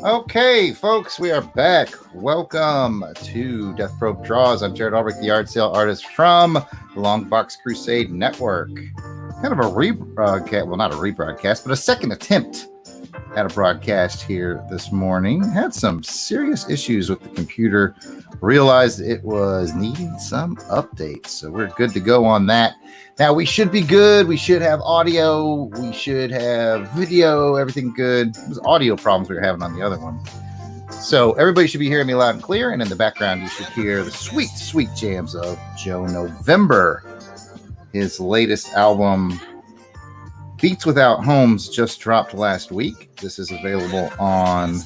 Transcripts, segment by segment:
Okay, folks, we are back. Welcome to Death Probe Draws. I'm Jarrod Alberich, the yard sale artist from the Long Box Crusade Network. Kind of a rebroadcast, well, not a rebroadcast, but a second attempt at a broadcast here this morning. Had some serious issues with the computer. Realized it was needing some updates, so we're good to go on that. Now, we should be good. We should have audio. We should have video, everything good. It was audio problems we were having on the other one. So everybody should be hearing me loud and clear. And in the background, you should hear the sweet, sweet jams of Joe November. His latest album, Beats Without Homes, just dropped last week. This is available on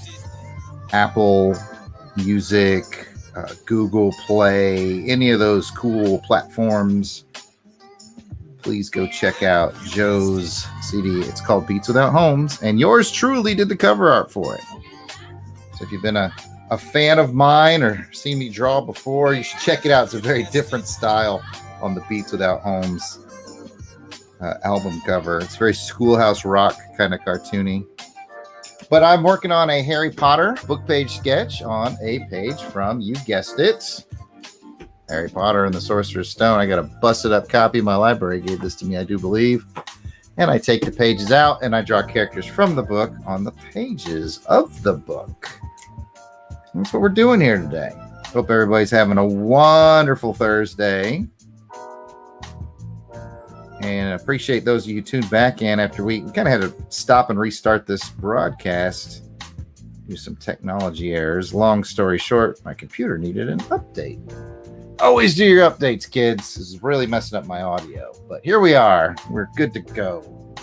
Apple Music, Google Play, any of those cool platforms. Please go check out Joe's CD. It's called Beats Without Homes, and yours truly did the cover art for it. So if you've been a fan of mine or seen me draw before, you should check it out. It's a very different style on the Beats Without Homes album cover. It's very Schoolhouse Rock kind of cartoony. But I'm working on a Harry Potter book page sketch on a page from, you guessed it, Harry Potter and the Sorcerer's Stone. I got a busted up copy. My library gave this to me, I do believe. And I take the pages out and I draw characters from the book on the pages of the book. That's what we're doing here today. Hope everybody's having a wonderful Thursday. And I appreciate those of you who tuned back in after we kind of had to stop and restart this broadcast. Do some technology errors. Long story short, my computer needed an update. Always do your updates, kids. This is really messing up my audio. But here we are. We're good to go.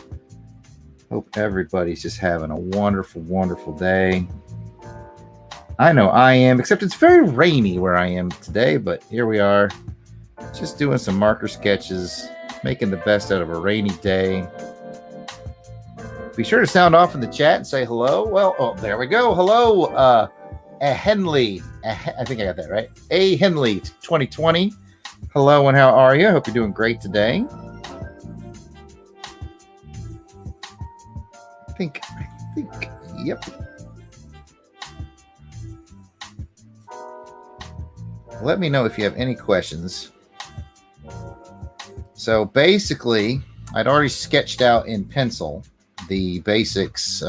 Hope everybody's just having a wonderful, wonderful day. I know I am, except it's very rainy where I am today. But here we are. Just doing some marker sketches. Making the best out of a rainy day. Be sure to sound off in the chat and say hello. Well, oh, there we go. Hello, Henley. I think I got that right. A Henley 2020. Hello, and how are you? I hope you're doing great today. I think, yep. Let me know if you have any questions. So basically, I'd already sketched out in pencil the basics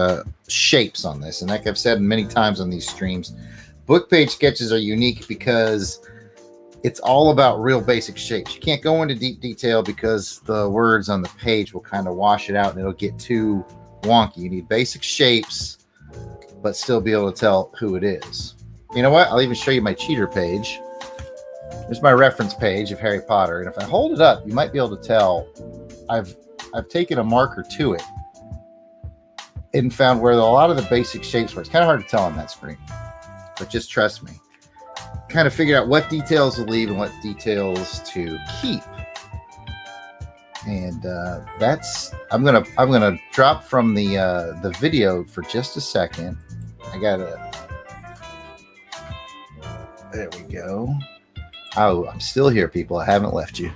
shapes on this. And like I've said many times on these streams, book page sketches are unique because it's all about real basic shapes. You can't go into deep detail because the words on the page will kind of wash it out and it'll get too wonky. You need basic shapes, but still be able to tell who it is. You know what? I'll even show you my cheater page. There's my reference page of Harry Potter, and if I hold it up, you might be able to tell I've taken a marker to it and found where a lot of the basic shapes were. It's kind of hard to tell on that screen, but just trust me. Kind of figured out what details to leave and what details to keep. And that's I'm gonna drop from the video for just a second. There we go. Oh, I'm still here, people. I haven't left you.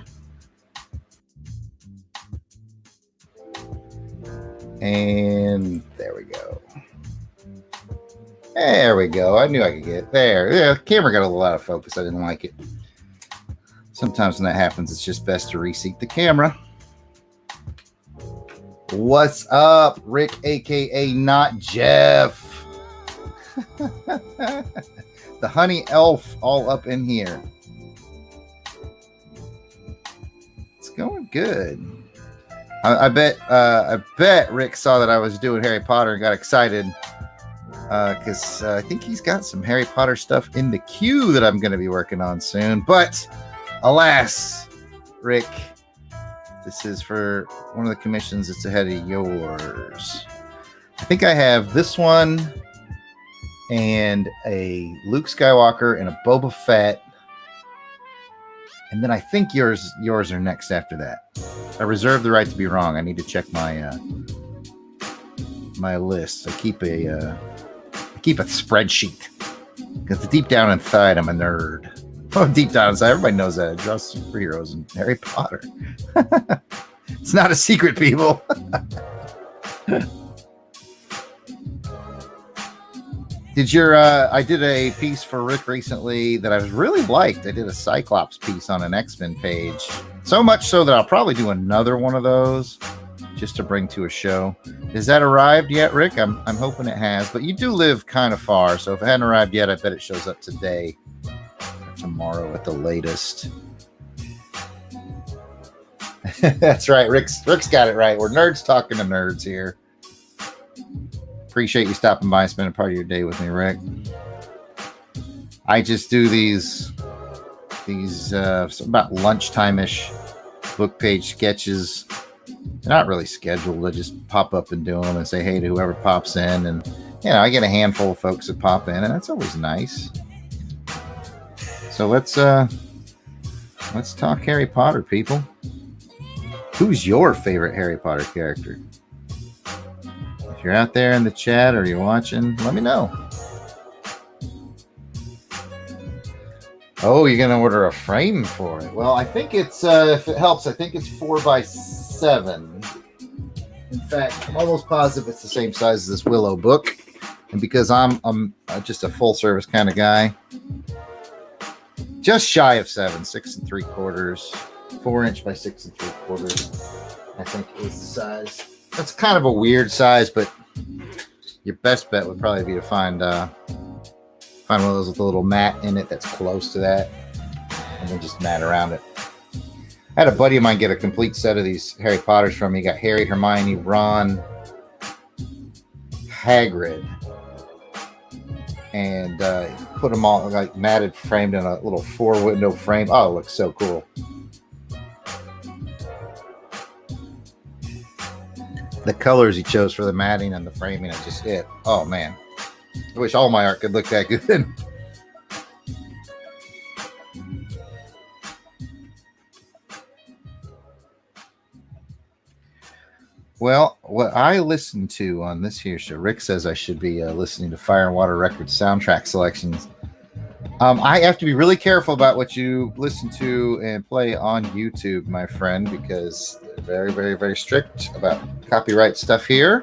And there we go. There we go. I knew I could get it. There. Yeah, the camera got a little out of focus. I didn't like it. Sometimes when that happens, it's just best to reseat the camera. What's up, Rick, a.k.a. Not Jeff? The honey elf all up in here. Going good. I bet Rick saw that I was doing Harry Potter and got excited because I think he's got some Harry Potter stuff in the queue that I'm going to be working on soon. But alas, Rick, this is for one of the commissions that's ahead of yours. I think I have this one and a Luke Skywalker and a Boba Fett. And then I think yours are next after that. I reserve the right to be wrong. I need to check my my list. I keep a spreadsheet because deep down inside I'm a nerd. Oh, deep down inside, everybody knows that I draw superheroes and Harry Potter. It's not a secret, people. I did a piece for Rick recently that I was really liked. I did a Cyclops piece on an X-Men page. So much so that I'll probably do another one of those just to bring to a show. Has that arrived yet, Rick? I'm hoping it has, but you do live kind of far. So if it hadn't arrived yet, I bet it shows up today or tomorrow at the latest. That's right. Rick's got it right. We're nerds talking to nerds here. Appreciate you stopping by and spending part of your day with me, Rick. I just do these about lunchtime-ish book page sketches. They're not really scheduled. I just pop up and do them and say hey to whoever pops in. And, I get a handful of folks that pop in, and that's always nice. So let's talk Harry Potter, people. Who's your favorite Harry Potter character? If you're out there in the chat or you're watching, let me know. Oh, you're going to order a frame for it. Well, I think it's, if it helps, I think it's 4x7. In fact, I'm almost positive it's the same size as this Willow book. And because I'm just a full service kind of guy, just shy of 7, 6 3/4, 4-inch by 6 3/4, I think is the size. That's kind of a weird size, but your best bet would probably be to find one of those with a little mat in it that's close to that, and then just mat around it. I had a buddy of mine get a complete set of these Harry Potters from me. He got Harry, Hermione, Ron, Hagrid, and put them all like matted, framed in a little 4-window frame. Oh, it looks so cool. The colors he chose for the matting and the framing are just it. Oh, man. I wish all my art could look that good. Well, what I listen to on this here show, Rick says I should be listening to Fire and Water Records soundtrack selections. I have to be really careful about what you listen to and play on YouTube, my friend, because they're very, very, very strict about copyright stuff here.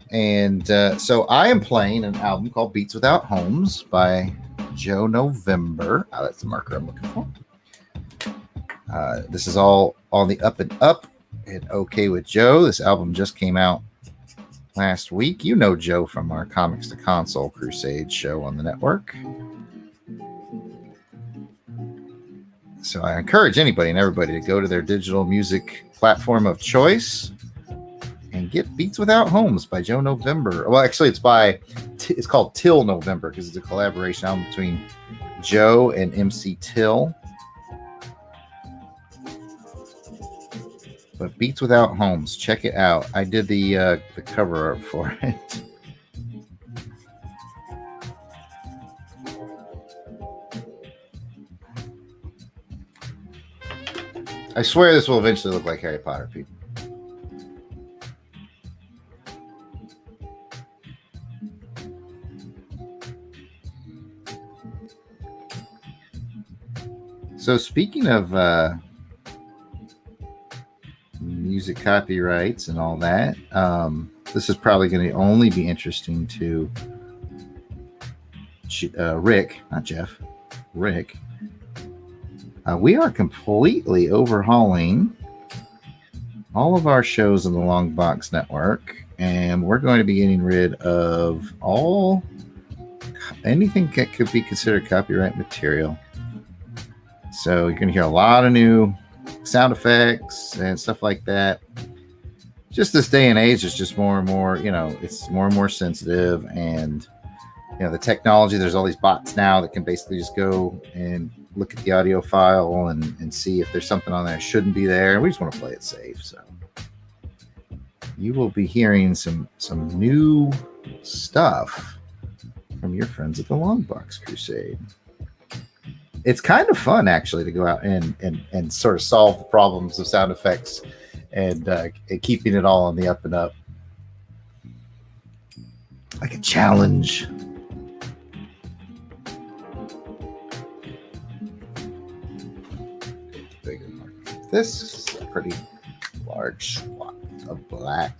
And so I am playing an album called Beats Without Homes by Joe November. Oh, that's the marker I'm looking for. This is all on the up and up and okay with Joe. This album just came out last week. You know Joe from our Comics to Console Crusade show on the network. So I encourage anybody and everybody to go to their digital music platform of choice and get Beats Without Homes by Joe November. Well, actually, it's called Till November because it's a collaboration album between Joe and MC Till. But Beats Without Homes, check it out. I did the cover art for it. I swear this will eventually look like Harry Potter, people. So speaking of music copyrights and all that, this is probably going to only be interesting to Rick, not Jeff, Rick. We are completely overhauling all of our shows in the Long Box Network, and we're going to be getting rid of anything that could be considered copyright material. So you're going to hear a lot of new sound effects and stuff like that. Just this day and age is just more and more, it's more and more sensitive, and the technology, there's all these bots now that can basically just go and look at the audio file and see if there's something on there that shouldn't be there. We just want to play it safe. So you will be hearing some new stuff from your friends at the Long Box Crusade. It's kind of fun, actually, to go out and sort of solve the problems of sound effects and keeping it all on the up and up. Like a challenge. This is a pretty large swath of black.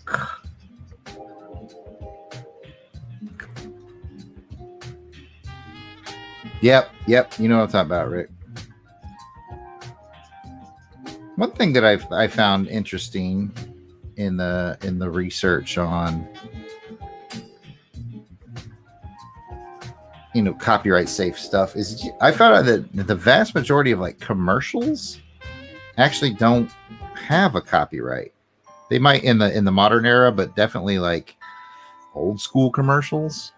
Yep. You know what I'm talking about, Rick. One thing that I found interesting in the research on copyright safe stuff is I found out that the vast majority of like commercials actually don't have a copyright. They might in the modern era, but definitely like old school commercials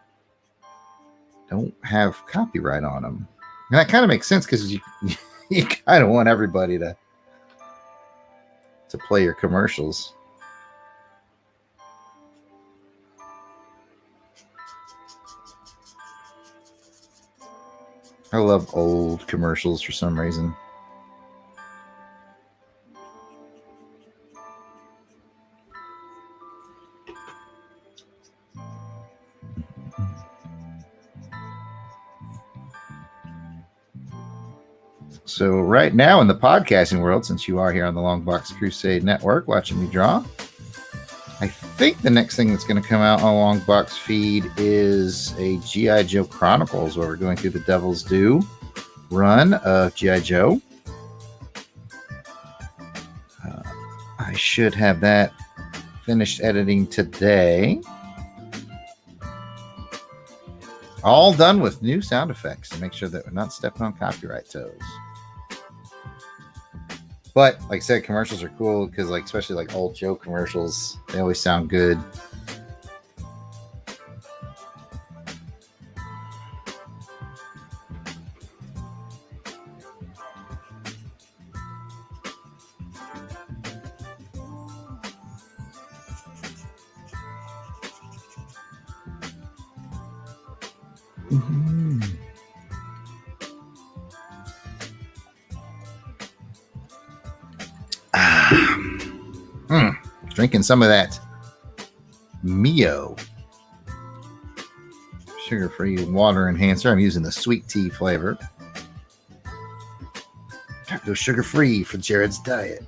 don't have copyright on them. And that kind of makes sense because you kind of want everybody to play your commercials. I love old commercials for some reason. So right now in the podcasting world, since you are here on the Long Box Crusade Network watching me draw, I think the next thing that's going to come out on Long Box feed is a G.I. Joe Chronicles, where we're going through the Devil's Due run of G.I. Joe. I should have that finished editing today. All done with new sound effects to make sure that we're not stepping on copyright toes. But like I said, commercials are cool because, like, especially like old Joe commercials, they always sound good. Mm-hmm. Drinking some of that Mio sugar-free water enhancer. I'm using the sweet tea flavor. Gotta go sugar-free for Jarrod's diet.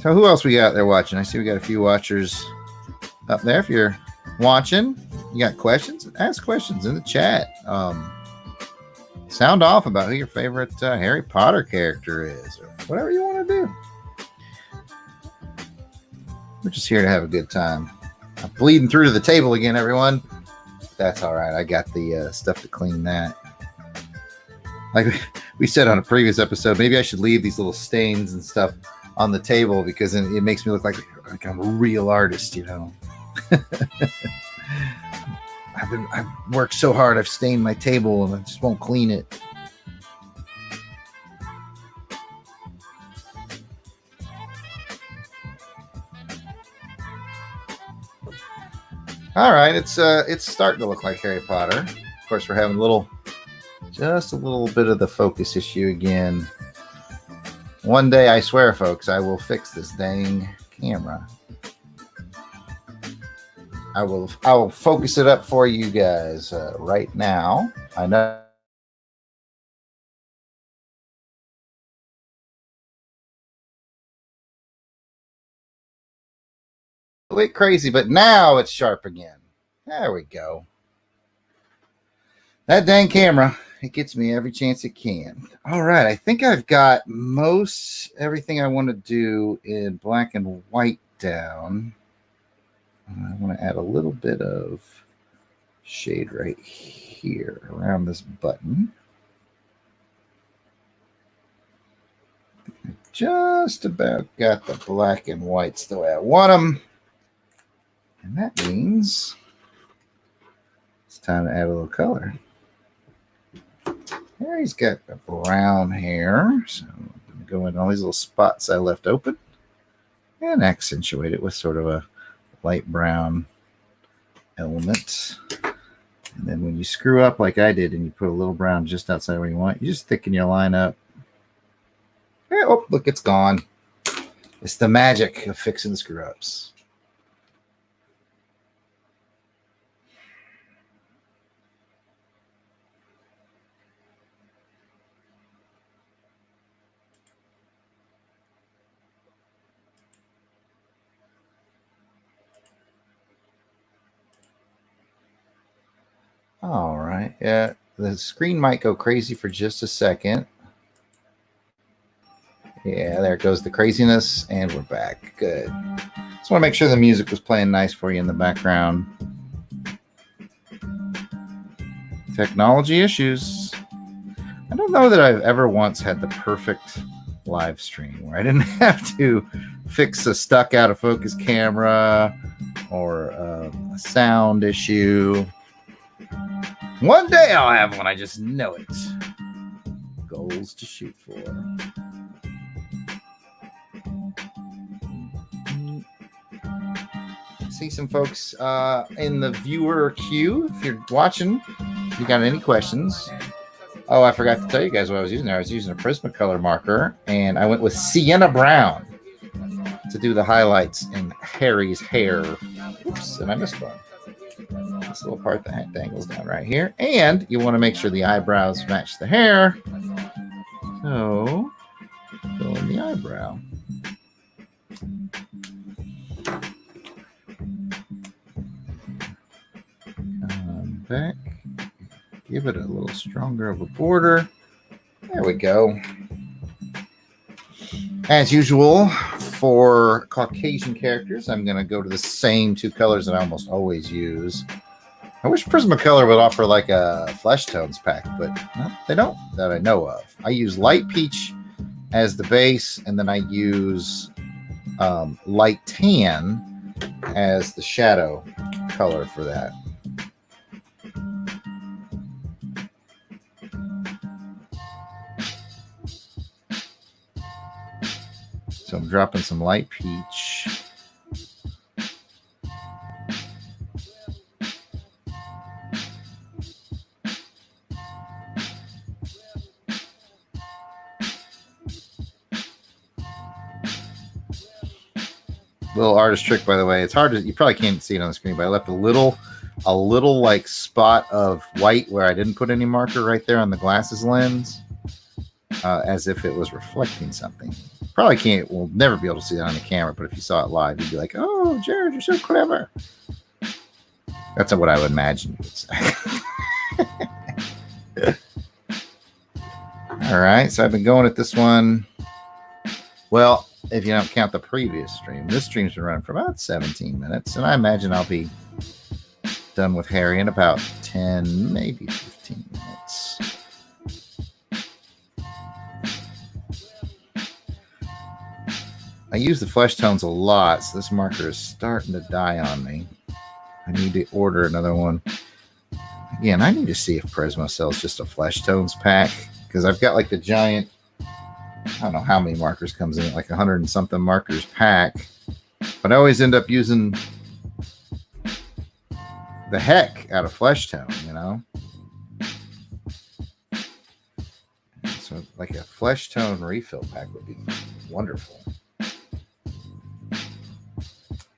So who else we got there watching? I see we got a few watchers up there. If you're watching, you got questions, ask questions in the chat. Sound off about who your favorite Harry Potter character is, or whatever you want to do. We're just here to have a good time. I'm bleeding through to the table again, everyone. That's all right. I got the stuff to clean that. Like we said on a previous episode, maybe I should leave these little stains and stuff on the table because it makes me look like I'm a real artist, you know. I've worked so hard. I've stained my table and I just won't clean it. All right, it's starting to look like Harry Potter. Of course, we're having just a little bit of the focus issue again. One day, I swear, folks, I will fix this dang camera. I will focus it up for you guys right now. I know. A bit crazy, but now it's sharp again. There we go. That dang camera, it gets me every chance it can. All right, I think I've got most everything I want to do in black and white down. I want to add a little bit of shade right here around this button. Just about got the black and whites the way I want them. And that means it's time to add a little color. Harry's got the brown hair, so I'm going to go in all these little spots I left open and accentuate it with sort of a light brown element. And then when you screw up like I did and you put a little brown just outside where you want, you just thicken your line up. Oh, look, it's gone. It's the magic of fixing screw ups. All right. Yeah, the screen might go crazy for just a second. Yeah, there goes the craziness, and we're back. Good. Just want to make sure the music was playing nice for you in the background. Technology issues. I don't know that I've ever once had the perfect live stream where I didn't have to fix a stuck out of focus camera or a sound issue. One day I'll have one, I just know it. Goals to shoot for. See some folks in the viewer queue. If you're watching, if you got any questions. Oh, I forgot to tell you guys what I was using there. I was using a Prismacolor marker, and I went with Sienna Brown to do the highlights in Harry's hair. Oops, and I missed one. This little part that dangles down right here. And you want to make sure the eyebrows match the hair. So, fill in the eyebrow. Come back. Give it a little stronger of a border. There we go. As usual, for Caucasian characters, I'm going to go to the same two colors that I almost always use. I wish Prismacolor would offer like a flesh tones pack, but no, they don't that I know of. I use light peach as the base, and then I use light tan as the shadow color for that. So I'm dropping some light peach. Little artist trick, by the way. It's hard to, you probably can't see it on the screen, but I left a little like spot of white where I didn't put any marker right there on the glasses lens, as if it was reflecting something. Probably can't, we'll never be able to see that on the camera, but if you saw it live, you'd be like, oh, Jarrod, you're so clever. That's what I would imagine you would say. All right, so I've been going at this one. Well, if you don't count the previous stream, this stream's been running for about 17 minutes, and I imagine I'll be done with Harry in about 10, maybe 15 minutes. I use the flesh tones a lot, so this marker is starting to die on me. I need to order another one. Again, I need to see if Prisma sells just a flesh tones pack, because I've got like the giant, I don't know how many markers comes in, like 100 and something markers pack. But I always end up using the heck out of flesh tone, you know? So like a flesh tone refill pack would be wonderful.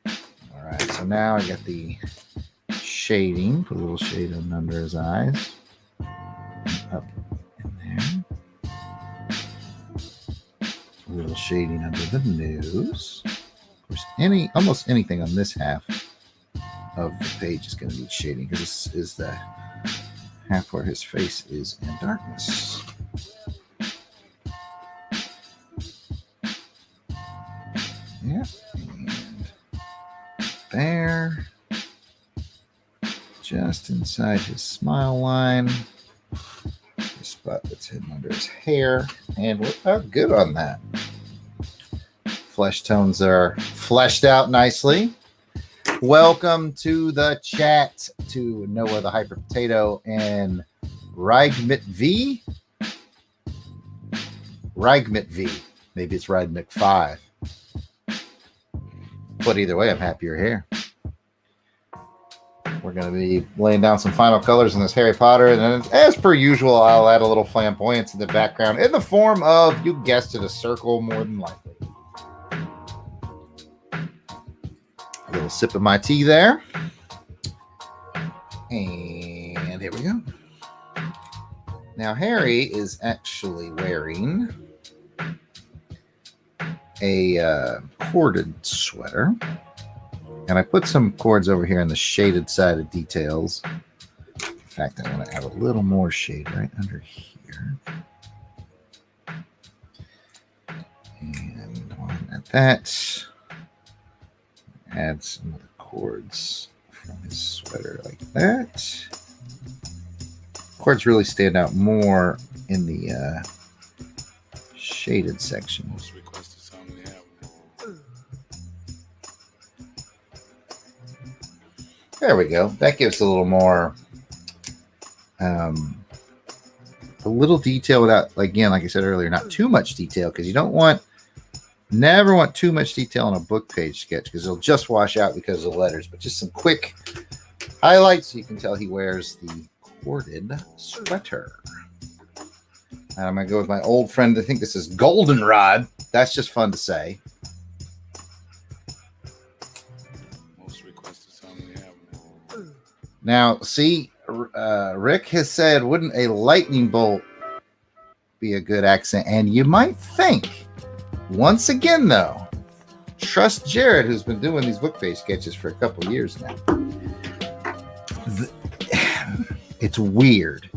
All right, so now I got the shading. Put a little shade under his eyes. Up in there. A little shading under the nose. Of course, almost anything on this half of the page is going to need shading, because this is the half where his face is in darkness. Yeah, and there, just inside his smile line, the spot that's hidden under his hair, and we're good on that. Flesh tones are fleshed out nicely. Welcome to the chat to Noah the Hyper Potato and Rigmit V. Rigmit V. Maybe it's Rigmit 5. But either way, I'm happy you're here. We're going to be laying down some final colors in this Harry Potter. And then, as per usual, I'll add a little flamboyance in the background in the form of, you guessed it, a circle more than likely. A little sip of my tea there. And here we go. Now, Harry is actually wearing a corded sweater. And I put some cords over here on the shaded side of details fact, I want to add a little more shade right under here. And at that, add some of the cords from his sweater like that. Cords really stand out more in the shaded section. There we go. That gives a little more, a little detail without, again, like I said earlier, not too much detail, because you don't never want too much detail on a book page sketch, because it'll just wash out because of the letters. But just some quick highlights so you can tell he wears the corded sweater. And I'm going to go with my old friend. I think this is Goldenrod. That's just fun to say. Now, see, Rick has said, wouldn't a lightning bolt be a good accent? And you might think, once again, though, trust Jarrod, who's been doing these book page sketches for a couple years now. It's weird.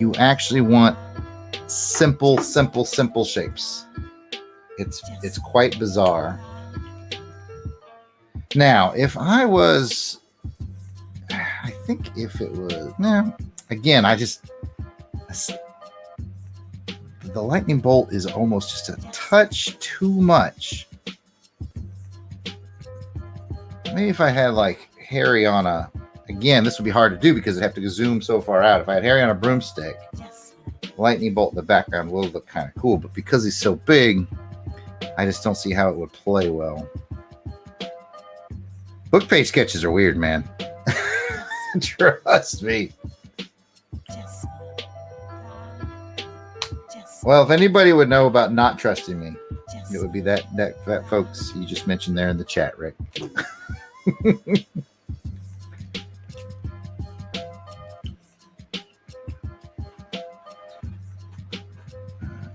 You actually want simple shapes. It's quite bizarre. Now, if I was, I think if it was, no, again, the lightning bolt is almost just a touch too much. Maybe if I had like Harry on a, again, this would be hard to do because I'd have to zoom so far out. If I had Harry on a broomstick, lightning bolt in the background will look kind of cool, but because he's so big, I just don't see how it would play well. Book page sketches are weird, man. Trust me. Well, if anybody would know about not trusting me, it would be that folks you just mentioned there in the chat, Rick.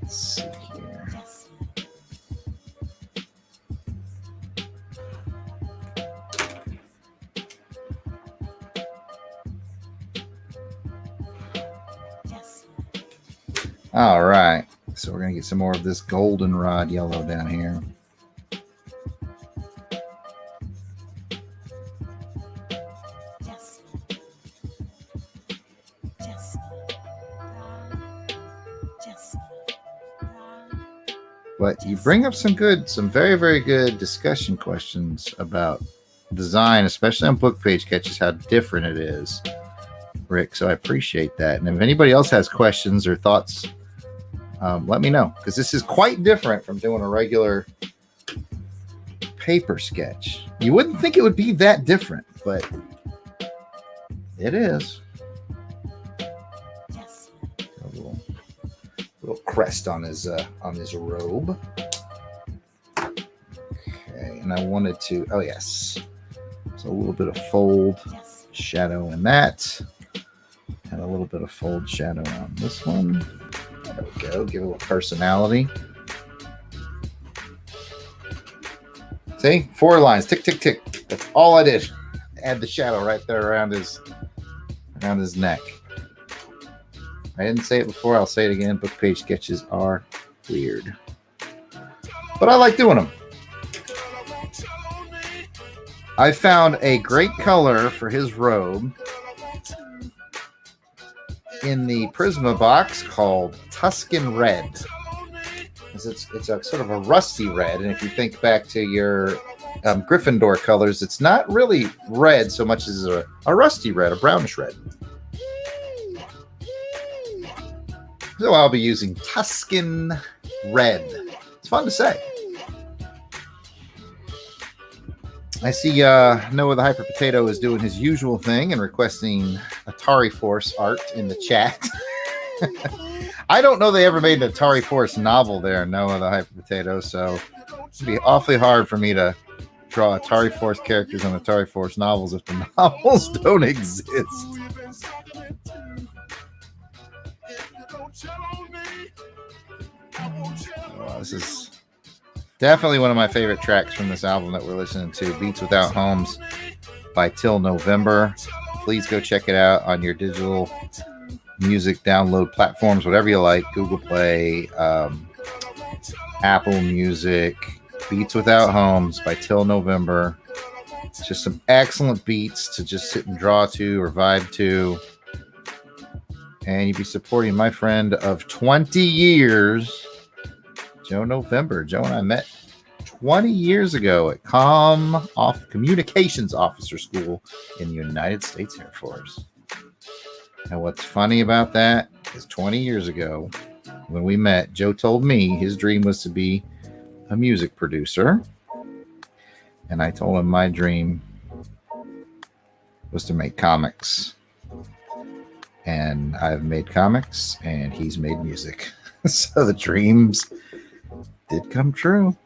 Let's see here. All right, so we're gonna get some more of this goldenrod yellow down here. But you bring up some very, very good discussion questions about design, especially on book page sketches, how different it is, Rick. So I appreciate that. And if anybody else has questions or thoughts, let me know, because this is quite different from doing a regular paper sketch. You wouldn't think it would be that different, but it is. A little crest on his robe. Okay, and I wanted to, oh yes, so a little bit of fold shadow in that, and a little bit of fold shadow on this one. There we go. Give it a little personality. See? 4 lines. Tick, tick, tick. That's all I did. Add the shadow right there around his neck. I didn't say it before. I'll say it again. Book page sketches are weird. But I like doing them. I found a great color for his robe in the Prisma box called Tuscan Red. It's a sort of a rusty red, and if you think back to your Gryffindor colors, it's not really red so much as a rusty red, a brownish red. So I'll be using Tuscan Red. It's fun to say. I see Noah the Hyper Potato is doing his usual thing and requesting Atari Force art in the chat. I don't know they ever made an Atari Force novel there, Noah the Hyper Potato, so it'd be awfully hard for me to draw Atari Force characters on Atari Force novels if the novels don't exist. Oh, this is definitely one of my favorite tracks from this album that we're listening to, Beats Without Homes by Till November. please go check it out on your digital music download platforms, whatever you like. Google Play, Apple Music. Beats Without Homes by Till November. It's just some excellent beats to just sit and draw to or vibe to. And you'd be supporting my friend of 20 years, Joe November. Joe and I met 20 years ago at Communications Officer School in the United States Air Force. And what's funny about that is 20 years ago, when we met, Joe told me his dream was to be a music producer. And I told him my dream was to make comics. And I've made comics and he's made music. So the dreams did come true.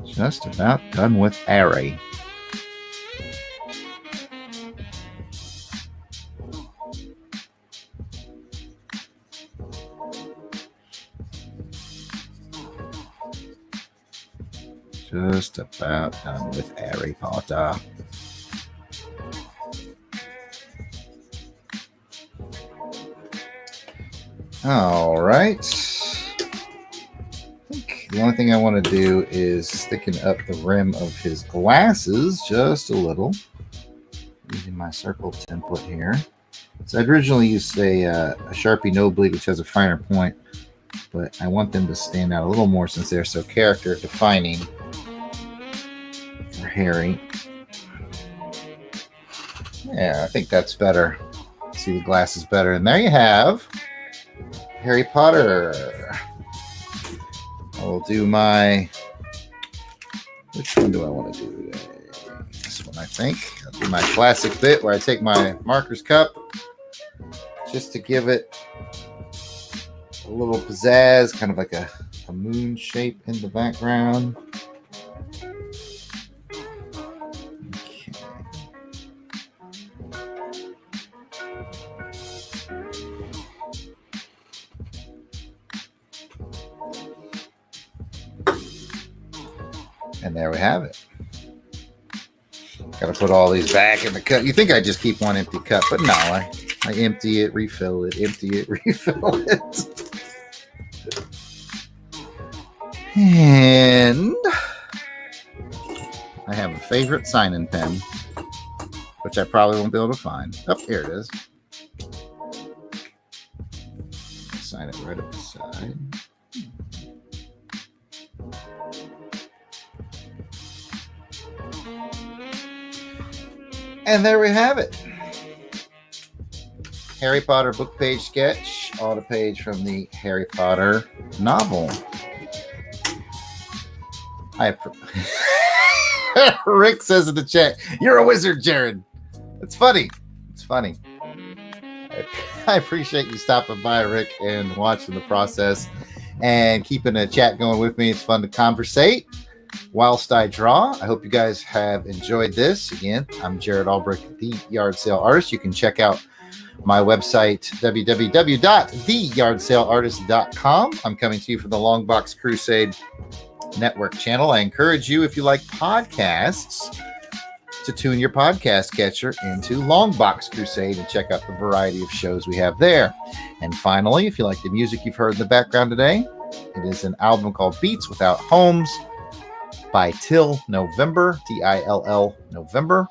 Just about done with Ari. Just about done with Harry Potter. All right. I think the only thing I want to do is thicken up the rim of his glasses just a little. Using my circle template here. So I'd originally used a Sharpie no bleed, which has a finer point, but I want them to stand out a little more since they're so character defining for Harry. Yeah, I think that's better. See the glasses better. And there you have Harry Potter. I will do my... Which one do I want to do today? This one, I think. I'll do my classic bit where I take my marker's cup just to give it a little pizzazz, kind of like a moon shape in the background. Okay. And there we have it. Got to put all these back in the cup. You think I just keep one empty cup, but no, I empty it, refill it, empty it, refill it. And I have a favorite sign-in pen, which I probably won't be able to find. Oh, here it is. Sign it right up the side. And there we have it. Harry Potter book page sketch on a page from the Harry Potter novel. Rick says in the chat, "You're a wizard, Jarrod." It's funny. It's funny. I appreciate you stopping by, Rick, and watching the process and keeping a chat going with me. It's fun to conversate whilst I draw. I hope you guys have enjoyed this. Again, I'm Jarrod Alberich, the Yard Sale Artist. You can check out my website, www.theyardsaleartist.com. I'm coming to you from the Longbox Crusade Network channel. I encourage you, if you like podcasts, to tune your podcast catcher into Longbox Crusade and check out the variety of shows we have there. And finally, if you like the music you've heard in the background today, it is an album called Beats Without Homes by Till November, T-I-L-L November.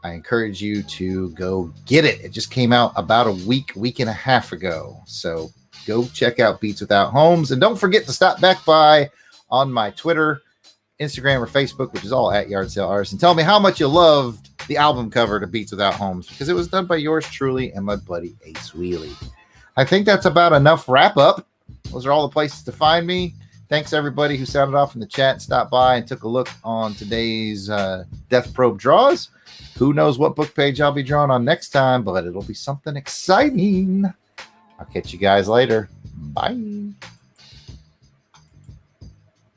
I encourage you to go get it. It just came out about a week and a half ago. So go check out Beats Without Homes. And don't forget to stop back by on my Twitter, Instagram, or Facebook, which is all at Yard Sale Artist, and tell me how much you loved the album cover to Beats Without Homes, because it was done by yours truly and my buddy Ace Wheelie. I think that's about enough wrap up. Those are all the places to find me. Thanks everybody who sounded off in the chat and stopped by and took a look on today's Death Probe draws. Who knows what book page I'll be drawing on next time, but it'll be something exciting. I'll catch you guys later. Bye.